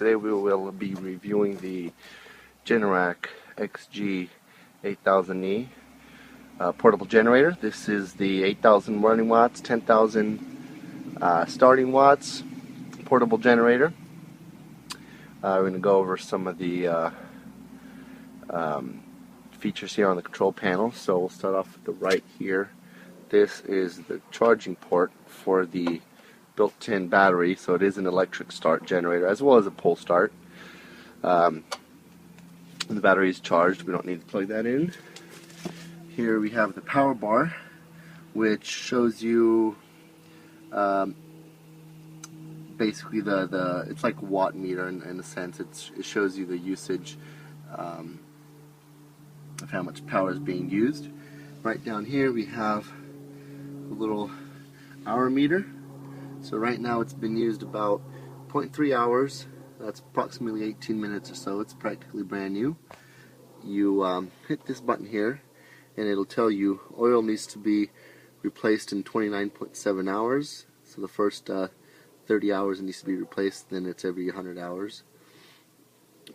Today we will be reviewing the Generac XG8000E portable generator. This is the 8,000 running watts, 10,000 starting watts portable generator. We're going to go over some of the features here on the control panel. So we'll start off with the right here. This is the charging port for the built-in battery, so it is an electric start generator as well as a pull start. The battery is charged, we don't need to plug that in. Here we have the power bar, which shows you basically it's like a watt meter in a sense. It shows you the usage of how much power is being used. Right down here we have a little hour meter. So right now it's been used about 0.3 hours. That's approximately 18 minutes or so. It's practically brand new. You hit this button here and it'll tell you oil needs to be replaced in 29.7 hours. So the first 30 hours it needs to be replaced, then it's every 100 hours.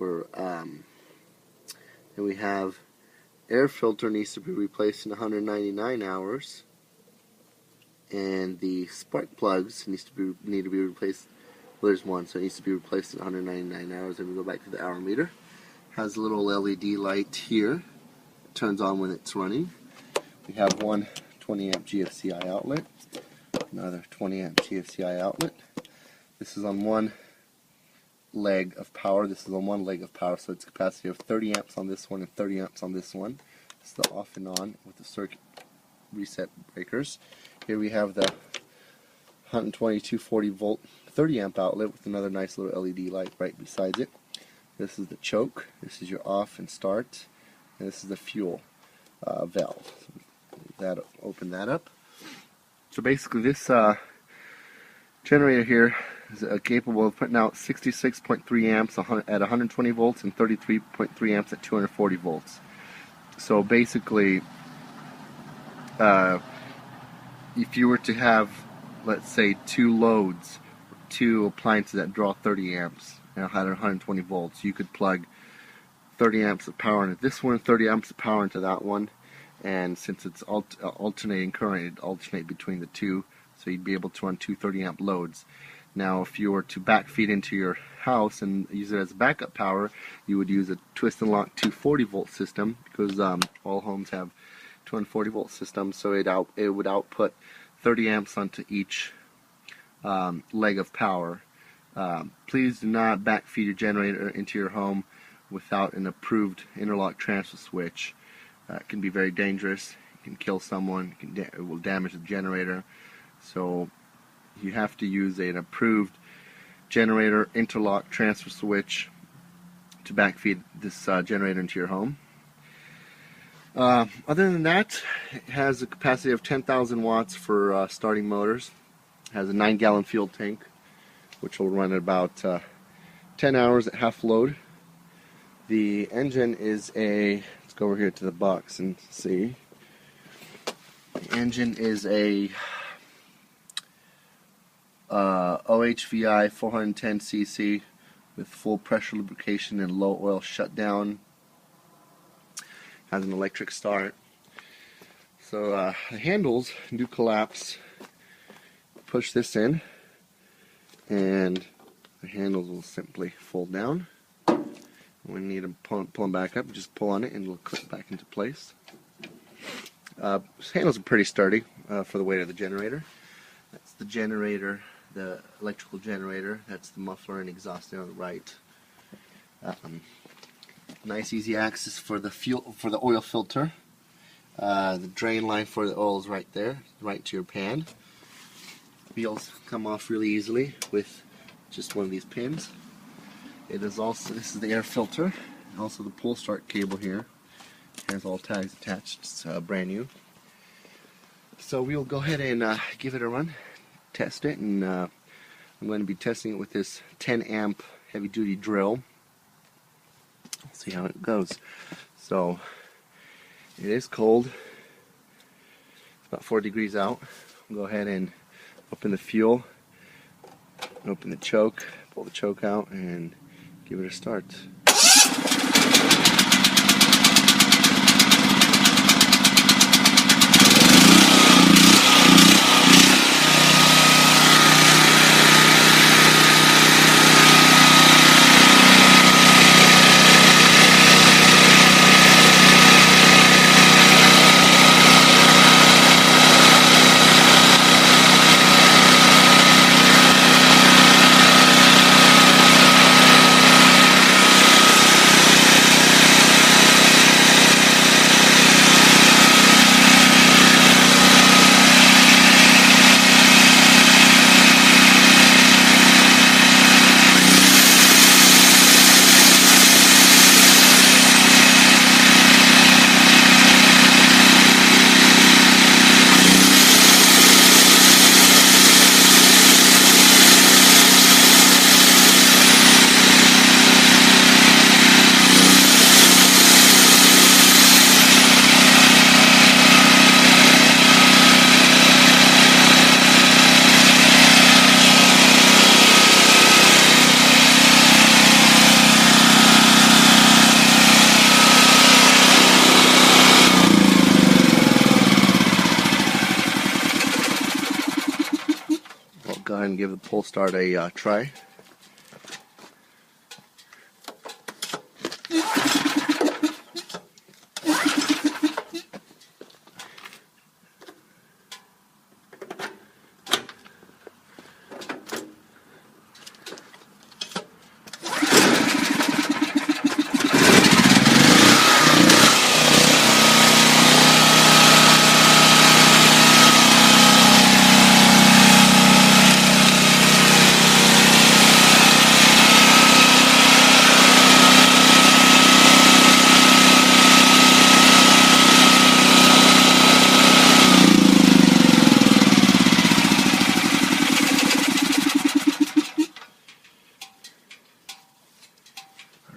And we have air filter needs to be replaced in 199 hours. And the spark plugs need to be replaced. Well, there's one, so it needs to be replaced in 199 hours. And we go back to the hour meter. Has a little LED light here. It turns on when it's running. We have one 20 amp GFCI outlet, another 20 amp GFCI outlet. This is on one leg of power. This is on one leg of power, so it's a capacity of 30 amps on this one and 30 amps on this one. It's the off and on with the circuit reset breakers. Here we have the 120 240 volt 30 amp outlet with another nice little LED light right beside it. This is the choke. This is your off and start. And this is the fuel valve. So open that up. So basically this generator here is capable of putting out 66.3 amps at 120 volts and 33.3 amps at 240 volts. So basically if you were to have, let's say, two loads, two appliances that draw 30 amps and had 120 volts, you could plug 30 amps of power into this one, 30 amps of power into that one, and since it's alternating current, it'd alternate between the two, so you'd be able to run two 30 amp loads. Now if you were to backfeed into your house and use it as backup power, you would use a twist and lock 240 volt system, because all homes have 240 volt system, so it would output 30 amps onto each leg of power. Please do not backfeed your generator into your home without an approved interlock transfer switch. It can be very dangerous. It can kill someone. It will damage the generator. So you have to use an approved generator interlock transfer switch to backfeed this generator into your home. Other than that, it has a capacity of 10,000 watts for starting motors. It has a 9-gallon fuel tank, which will run at about 10 hours at half load. The engine is let's go over here to the box and see. The engine is a OHVI 410cc with full pressure lubrication and low oil shutdown. Has an electric start. So the handles do collapse. Push this in and the handles will simply fold down. When you need to pull them back up, just pull on it and it'll click back into place. These handles are pretty sturdy for the weight of the generator. That's the generator, the electrical generator. That's the muffler and exhaust there on the right. Nice easy access for the oil filter. The drain line for the oil is right there, right to your pan. Wheels come off really easily with just one of these pins. This is the air filter, and also the pull start cable here. It has all tags attached. It's brand new. So we'll go ahead and give it a run, test it, and I'm going to be testing it with this 10 amp heavy duty drill. See how it goes. So it is cold. It's about 4 degrees out. We'll go ahead and open the fuel, open the choke, pull the choke out, and give it a start. Go ahead and give the pull start a try.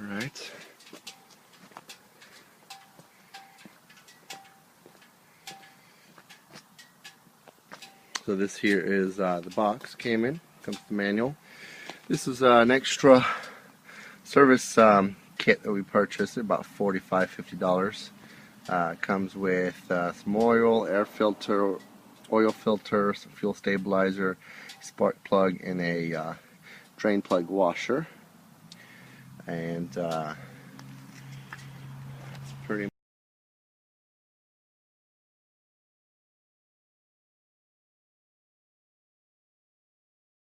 Alright. So this here is the box. Came in, comes with the manual. This is an extra service kit that we purchased, about $45–50. Comes with some oil, air filter, oil filter, some fuel stabilizer, spark plug, and a drain plug washer. And